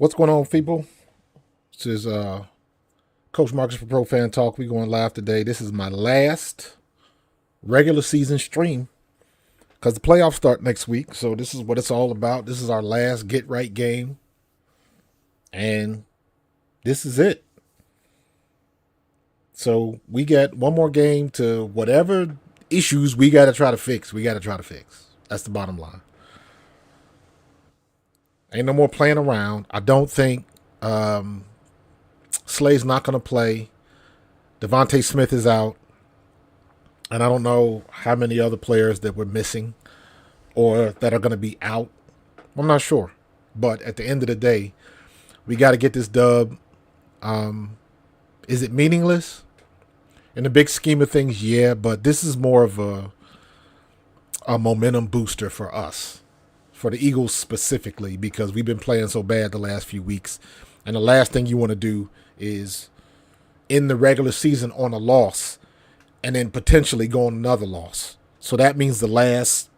What's going on, people? This is Coach Marcus for Pro Fan Talk. We're going live today. This is my last regular season stream because the playoffs start next week. So this is what it's all about. This is our last get right game, and this is it. So we got one more game to whatever issues we got to try to fix. That's the bottom line. Ain't no more playing around. I don't think Slay's not going to play. Devontae Smith is out. And I don't know how many other players that we're missing or that are going to be out. I'm not sure. But at the end of the day, we got to get this dub. Is it meaningless? In the big scheme of things, yeah. But this is more of a momentum booster for us. For the Eagles specifically, because we've been playing so bad the last few weeks. And the last thing you want to do is end the regular season on a loss and then potentially go on another loss. So that means the last,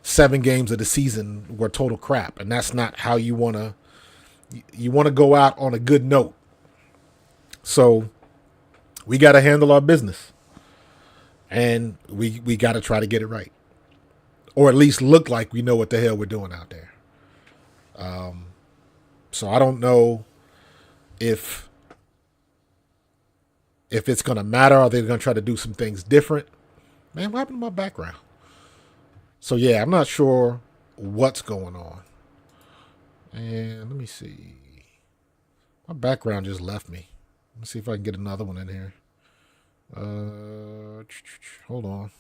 7 games of the season were total crap. And that's not how you want to go out on a good note. So we got to handle our business. And we got to try to get it right. Or at least look like we know what the hell we're doing out there. So I don't know if it's going to matter. Are they going to try to do some things different? Man, what happened to my background? So, yeah, I'm not sure what's going on. And let me see. My background just left me. Let me see if I can get another one in here. Hold on.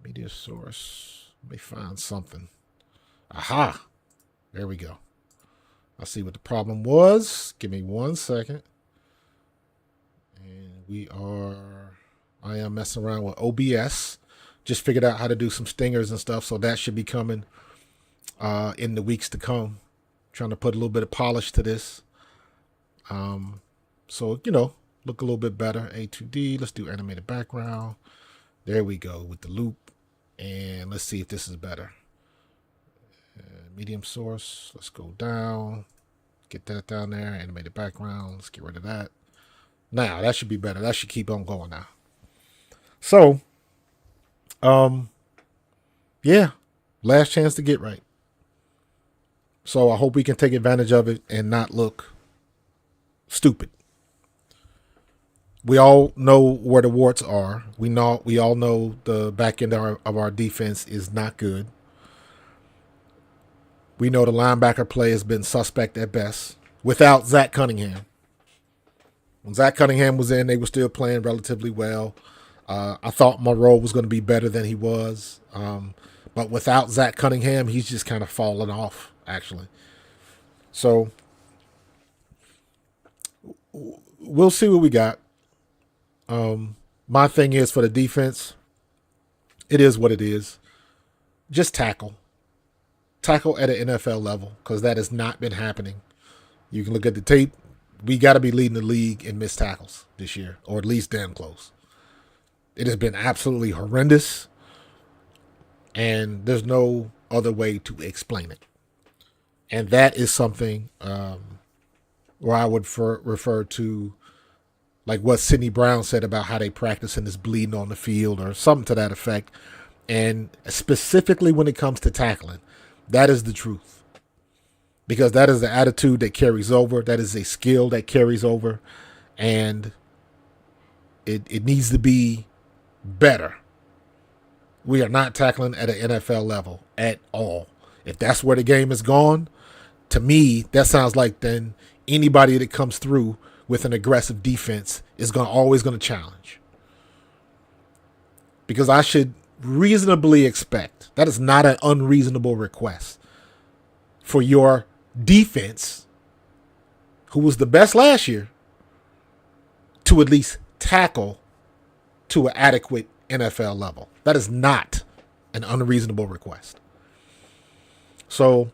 Media source. Let me find something. Aha! There we go. I'll see what the problem was. Give me 1 second. And I am messing around with OBS. Just figured out how to do some stingers and stuff, so that should be coming in the weeks to come. Trying to put a little bit of polish to this. So, look a little bit better. A2D. Let's do animated background. There we go with the loop. And let's see if this is better. Medium source. Let's go down. Get that down there. Animated background. Let's get rid of that. Now, that should be better. That should keep on going now. So, yeah. Last chance to get right. So, I hope we can take advantage of it and not look stupid. We all know where the warts are. We all know the back end of our defense is not good. We know the linebacker play has been suspect at best without Zach Cunningham. When Zach Cunningham was in, they were still playing relatively well. I thought Moreau was going to be better than he was. But without Zach Cunningham, he's just kind of fallen off, actually. So we'll see what we got. My thing is for the defense, it is what it is. Just tackle. Tackle at an NFL level, because that has not been happening. You can look at the tape. We got to be leading the league in missed tackles this year, or at least damn close. It has been absolutely horrendous, and there's no other way to explain it. And that is something where I would refer to like what Sidney Brown said about how they practice and is bleeding on the field or something to that effect. And specifically when it comes to tackling, that is the truth. Because that is the attitude that carries over. That is a skill that carries over. And it needs to be better. We are not tackling at an NFL level at all. If that's where the game is gone, to me, that sounds like then anybody that comes through with an aggressive defense is always going to challenge. Because I should reasonably expect, that is not an unreasonable request, for your defense, who was the best last year, to at least tackle to an adequate NFL level. That is not an unreasonable request. So,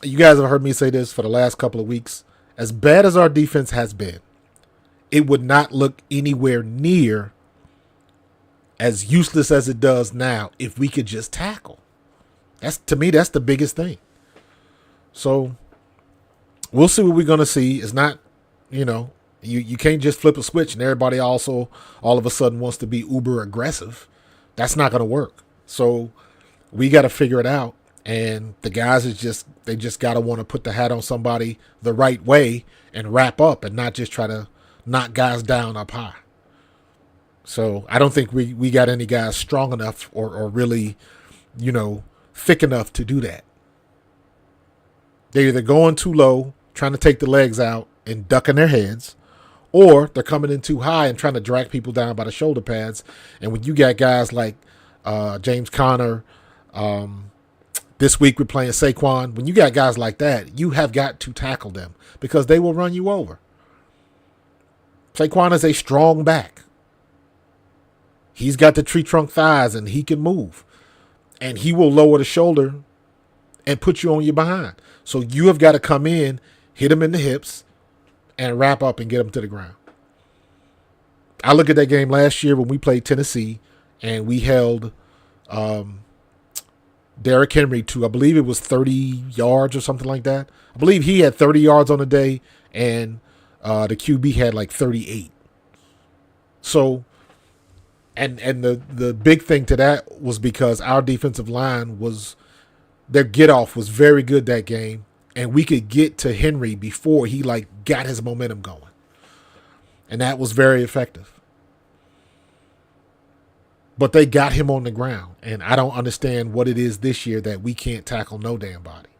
you guys have heard me say this for the last couple of weeks. As bad as our defense has been, it would not look anywhere near as useless as it does now if we could just tackle. To me, that's the biggest thing. So we'll see what we're going to see. It's not, you know, you can't just flip a switch and everybody also all of a sudden wants to be uber aggressive. That's not going to work. So we got to figure it out. And the guys they just got to want to put the hat on somebody the right way and wrap up and not just try to knock guys down up high. So I don't think we got any guys strong enough or really, thick enough to do that. They're either going too low, trying to take the legs out and ducking their heads, or they're coming in too high and trying to drag people down by the shoulder pads. And when you got guys like James Conner, this week we're playing Saquon. When you got guys like that, you have got to tackle them because they will run you over. Saquon is a strong back. He's got the tree trunk thighs and he can move. And he will lower the shoulder and put you on your behind. So you have got to come in, hit him in the hips, and wrap up and get him to the ground. I look at that game last year when we played Tennessee and we held Derrick Henry to, I believe it was 30 yards or something like that. I believe he had 30 yards on the day and the QB had like 38. So, and the big thing to that was because our defensive line their get off was very good that game, and we could get to Henry before he got his momentum going. And that was very effective. But they got him on the ground, and I don't understand what it is this year that we can't tackle no damn body.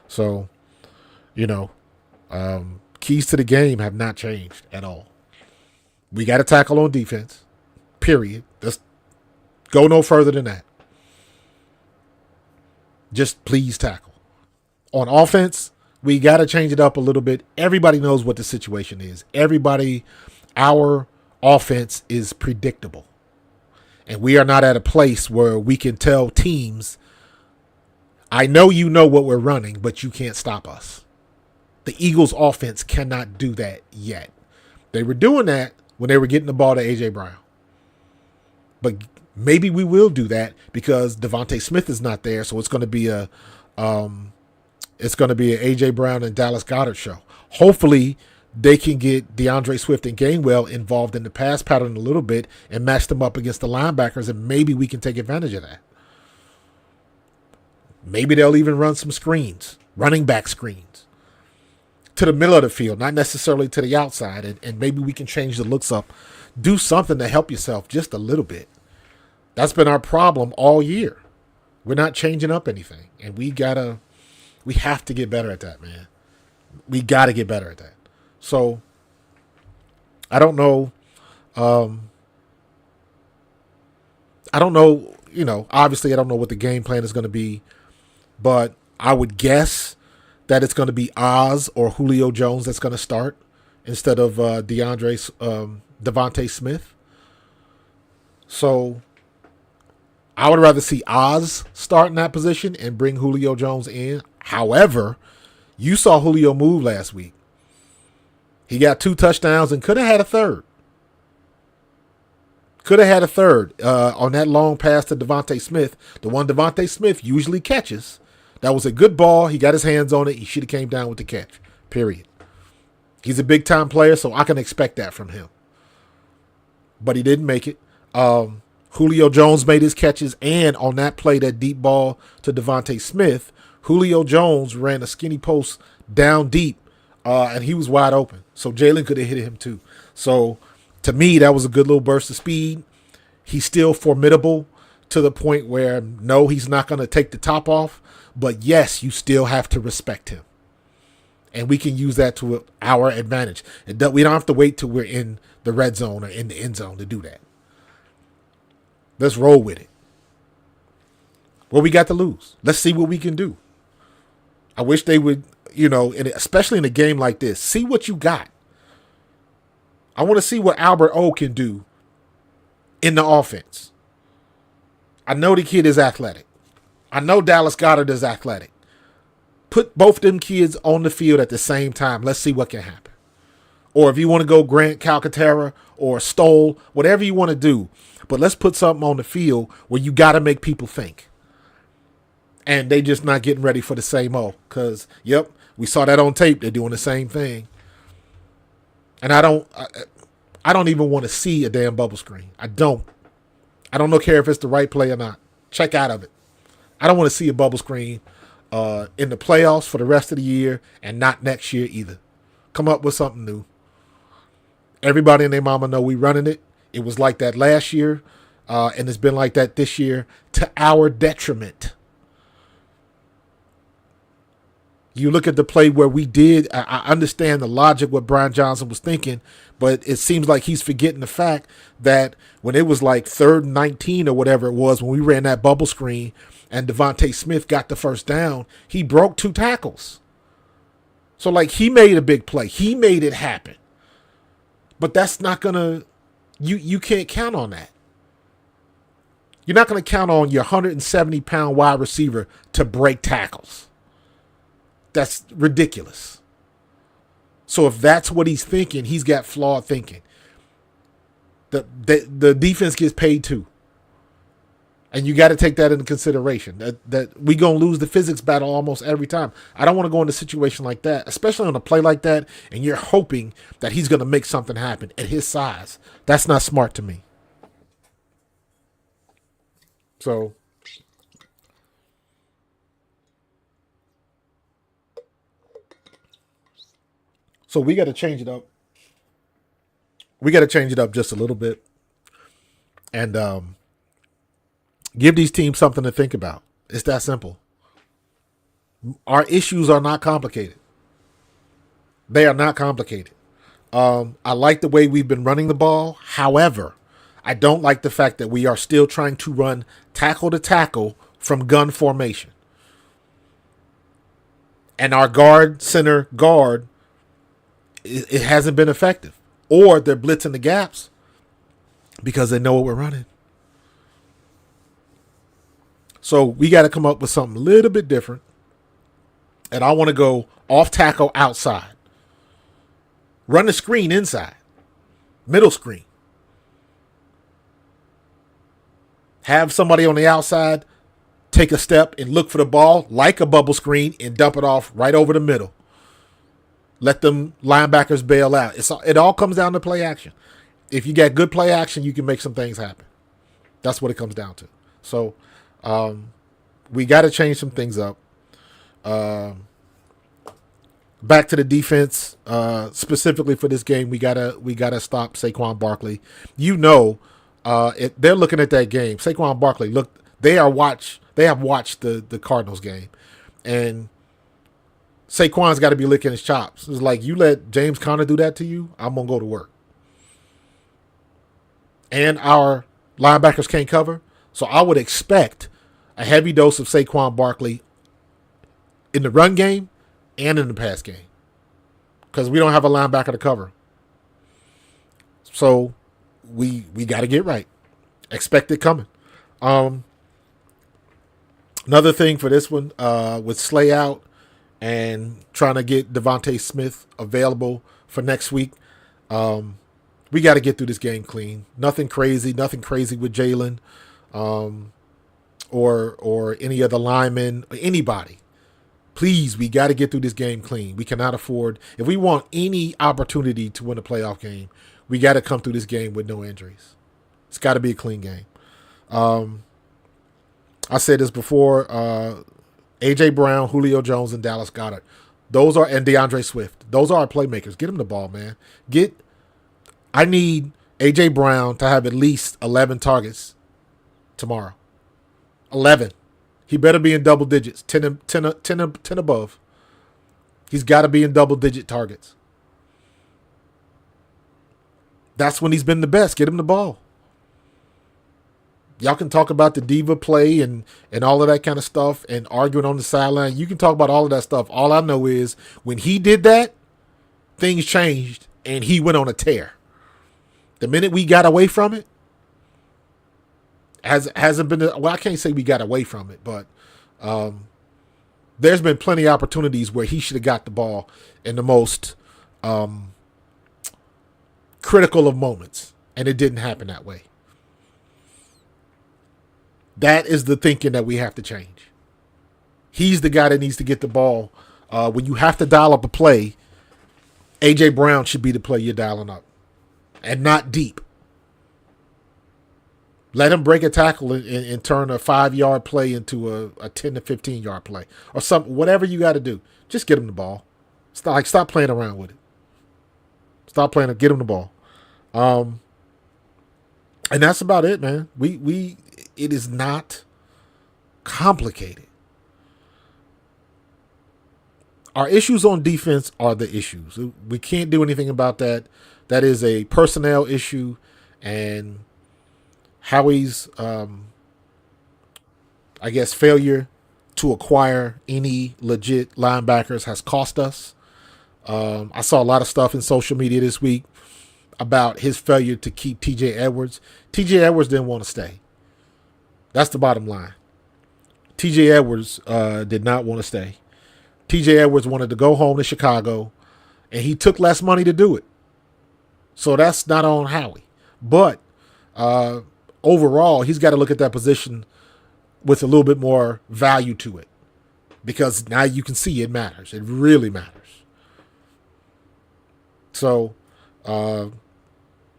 So, keys to the game have not changed at all. We got to tackle on defense, period. Let's go no further than that. Just please tackle. On offense, we got to change it up a little bit. Everybody knows what the situation is. Our offense is predictable. And we are not at a place where we can tell teams, I know you know what we're running, but you can't stop us. The Eagles' offense cannot do that yet. They were doing that when they were getting the ball to A.J. Brown. But maybe we will do that because Devontae Smith is not there, so it's going to be a A.J. Brown and Dallas Goedert show. Hopefully, they can get DeAndre Swift and Gainwell involved in the pass pattern a little bit and match them up against the linebackers, and maybe we can take advantage of that. Maybe they'll even run some screens, running back screens, to the middle of the field, not necessarily to the outside, and maybe we can change the looks up. Do something to help yourself just a little bit. That's been our problem all year. We're not changing up anything, and we have to get better at that, man. We got to get better at that. So, I don't know. Obviously I don't know what the game plan is going to be, but I would guess that it's going to be Oz or Julio Jones that's going to start instead of Devontae Smith. So, I would rather see Oz start in that position and bring Julio Jones in. However, you saw Julio move last week. He got 2 touchdowns and could have had a third. On that long pass to Devontae Smith, the one Devontae Smith usually catches. That was a good ball. He got his hands on it. He should have came down with the catch, period. He's a big-time player, so I can expect that from him. But he didn't make it. Julio Jones made his catches, and on that play, that deep ball to Devontae Smith, Julio Jones ran a skinny post down deep, and he was wide open. So Jalen could have hit him too. So to me, that was a good little burst of speed. He's still formidable to the point where, no, he's not going to take the top off. But yes, you still have to respect him. And we can use that to our advantage. We don't have to wait till we're in the red zone or in the end zone to do that. Let's roll with it. What we got to lose? Let's see what we can do. I wish they would, especially in a game like this, see what you got. I want to see what Albert O can do in the offense. I know the kid is athletic. I know Dallas Goedert is athletic. Put both them kids on the field at the same time. Let's see what can happen. Or if you want to go Grant Calcaterra or Stoll, whatever you want to do. But let's put something on the field where you got to make people think. And they just not getting ready for the same old. Because, We saw that on tape. They're doing the same thing. And I don't even want to see a damn bubble screen. I don't care if it's the right play or not. Check out of it. I don't want to see a bubble screen in the playoffs for the rest of the year and not next year either. Come up with something new. Everybody and their mama know we running it. It was like that last year, and it's been like that this year to our detriment. You look at the play where we did, I understand the logic what Brian Johnson was thinking, but it seems like he's forgetting the fact that when it was like 3rd and 19 or whatever it was, when we ran that bubble screen and Devontae Smith got the first down, he broke 2 tackles. So, like, he made a big play. He made it happen. But that's not going to, you can't count on that. You're not going to count on your 170-pound wide receiver to break tackles. That's ridiculous. So if that's what he's thinking, he's got flawed thinking. The defense gets paid too. And you got to take that into consideration. That we going to lose the physics battle almost every time. I don't want to go in a situation like that, especially on a play like that, and you're hoping that he's going to make something happen at his size. That's not smart to me. So we got to change it up. We got to change it up just a little bit. And give these teams something to think about. It's that simple. Our issues are not complicated. They are not complicated. I like the way we've been running the ball. However, I don't like the fact that we are still trying to run tackle to tackle from gun formation. And our center guard, it hasn't been effective. Or they're blitzing the gaps because they know what we're running. So we got to come up with something a little bit different. And I want to go off tackle outside. Run the screen inside. Middle screen. Have somebody on the outside take a step and look for the ball like a bubble screen and dump it off right over the middle. Let them linebackers bail out. It all comes down to play action. If you got good play action, you can make some things happen. That's what it comes down to. So we got to change some things up. Back to the defense, specifically for this game, we gotta stop Saquon Barkley. They're looking at that game. Saquon Barkley, they have watched the Cardinals game, and Saquon's got to be licking his chops. It's like, you let James Conner do that to you, I'm gonna go to work. And our linebackers can't cover, so I would expect a heavy dose of Saquon Barkley in the run game and in the pass game, because we don't have a linebacker to cover. So we got to get right. Expect it coming. Another thing for this one, with Slay out and trying to get Devontae Smith available for next week, we got to get through this game clean. Nothing crazy with Jalen, or any other lineman or anybody. Please, we got to get through this game clean. We cannot afford, if we want any opportunity to win a playoff game, we got to come through this game with no injuries. It's got to be a clean game. I said this before, A.J. Brown, Julio Jones, and Dallas Goedert. And DeAndre Swift. Those are our playmakers. Get them the ball, man. I need A.J. Brown to have at least 11 targets tomorrow. 11. He better be in double digits, 10 above. He's got to be in double-digit targets. That's when he's been the best. Get him the ball. Y'all can talk about the diva play and all of that kind of stuff and arguing on the sideline. You can talk about all of that stuff. All I know is when he did that, things changed and he went on a tear. The minute we got away from it, hasn't been, well, I can't say we got away from it, but there's been plenty of opportunities where he should have got the ball in the most critical of moments, and it didn't happen that way. That is the thinking that we have to change. He's the guy that needs to get the ball When you have to dial up a play, A.J. Brown should be the play you're dialing up, and not deep. Let him break a tackle and turn a 5-yard play into a 10 to 15-yard play or something. Whatever you got to do, just get him the ball. Stop playing around with it. Stop playing. Get him the ball. And that's about it, man. It is not complicated. Our issues on defense are the issues. We can't do anything about that. That is a personnel issue, and Howie's, failure to acquire any legit linebackers has cost us. I saw a lot of stuff in social media this week about his failure to keep T.J. Edwards. T.J. Edwards didn't want to stay. That's the bottom line. T.J. Edwards did not want to stay. T.J. Edwards wanted to go home to Chicago, and he took less money to do it. So that's not on Howie. But overall, he's got to look at that position with a little bit more value to it, because now you can see it matters. It really matters. So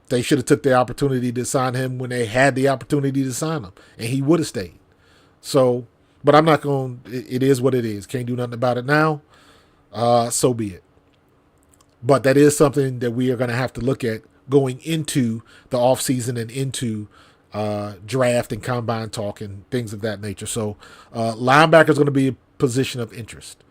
they should have took the opportunity to sign him when they had the opportunity to sign him, and he would have stayed. So, but I'm not going to, it is what it is. Can't do nothing about it now. So be it. But that is something that we are going to have to look at going into the offseason and into draft and combine talk and things of that nature. So linebacker is going to be a position of interest.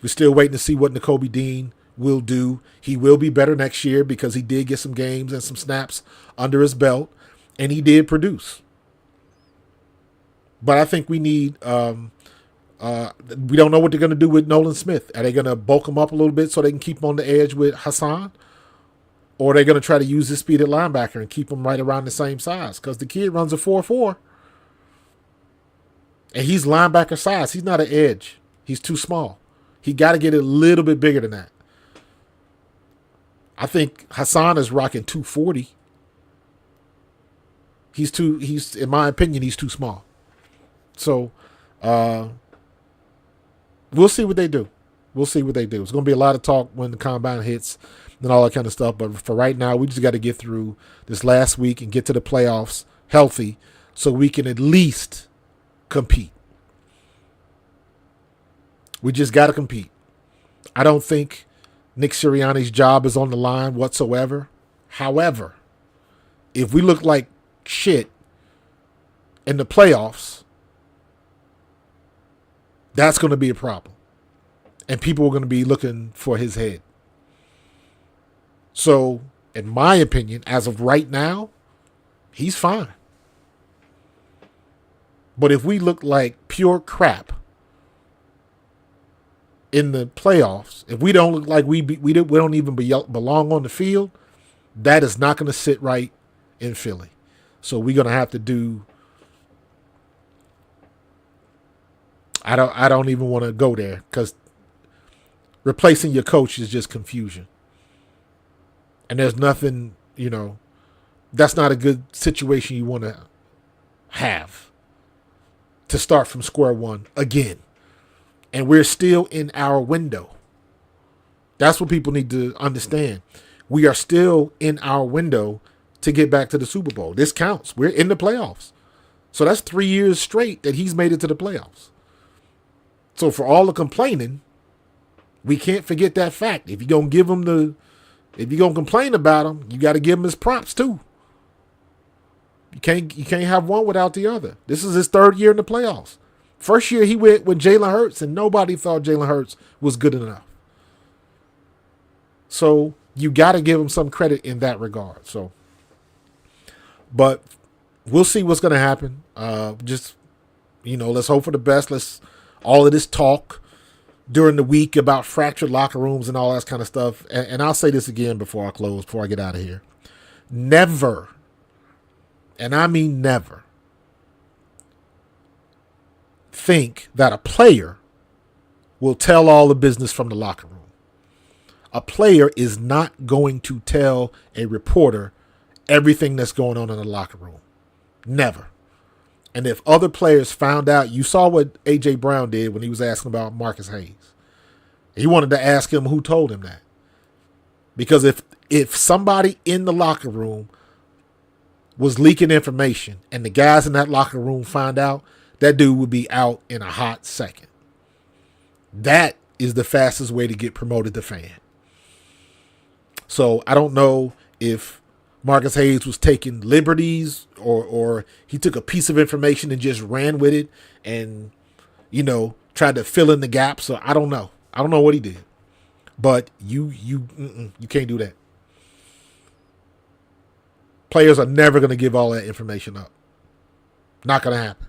We're still waiting to see what Nakobe Dean will do. He will be better next year because he did get some games and some snaps under his belt, and he did produce. But I think we need we don't know what they're going to do with Nolan Smith. Are they going to bulk him up a little bit so they can keep him on the edge with Hassan? Or are they going to try to use his speed at linebacker and keep him right around the same size? Because the kid runs a 4.4. And he's linebacker size. He's not an edge. He's too small. He got to get a little bit bigger than that. I think Hassan is rocking 240. He's in my opinion, he's too small. So, we'll see what they do. We'll see what they do. It's going to be a lot of talk when the combine hits and all that kind of stuff. But for right now, we just got to get through this last week and get to the playoffs healthy so we can at least compete. We just got to compete. I don't think Nick Sirianni's job is on the line whatsoever. However, if we look like shit in the playoffs, that's going to be a problem. And people are going to be looking for his head. So, in my opinion, as of right now, he's fine. But if we look like pure crap in the playoffs, if we don't look like we don't even belong on the field, that is not going to sit right in Philly. So we're going to have to do. I don't even want to go there because replacing your coach is just confusion. And there's nothing, that's not a good situation you want to have to start from square one again. And we're still in our window. That's what people need to understand. We are still in our window to get back to the Super Bowl. This counts. We're in the playoffs. So that's 3 years straight that he's made it to the playoffs. So for all the complaining, we can't forget that fact. If you're going to complain about him, you got to give him his props too. You can't have one without the other. This is his third year in the playoffs. First year he went with Jalen Hurts, and nobody thought Jalen Hurts was good enough. So you got to give him some credit in that regard. So, but we'll see what's going to happen. Let's hope for the best. All of this talk during the week about fractured locker rooms and all that kind of stuff. And I'll say this again before I get out of here. Never, and I mean never, think that a player will tell all the business from the locker room. A player is not going to tell a reporter everything that's going on in the locker room. Never. And if other players found out, you saw what A.J. Brown did when he was asking about Marcus Hayes. He wanted to ask him who told him that. Because if somebody in the locker room was leaking information and the guys in that locker room find out, that dude would be out in a hot second. That is the fastest way to get promoted to fan. So I don't know if Marcus Hayes was taking liberties or he took a piece of information and just ran with it and, tried to fill in the gaps. So I don't know. I don't know what he did. But you can't do that. Players are never going to give all that information up. Not going to happen.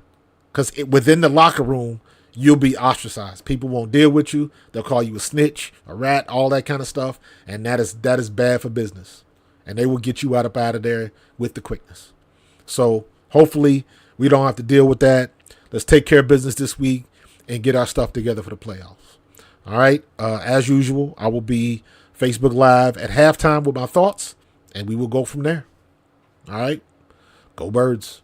Because within the locker room, you'll be ostracized. People won't deal with you. They'll call you a snitch, a rat, all that kind of stuff. And that is bad for business. And they will get you out of there with the quickness. So hopefully we don't have to deal with that. Let's take care of business this week and get our stuff together for the playoffs. All right. As usual, I will be Facebook Live at halftime with my thoughts, and we will go from there. All right. Go Birds.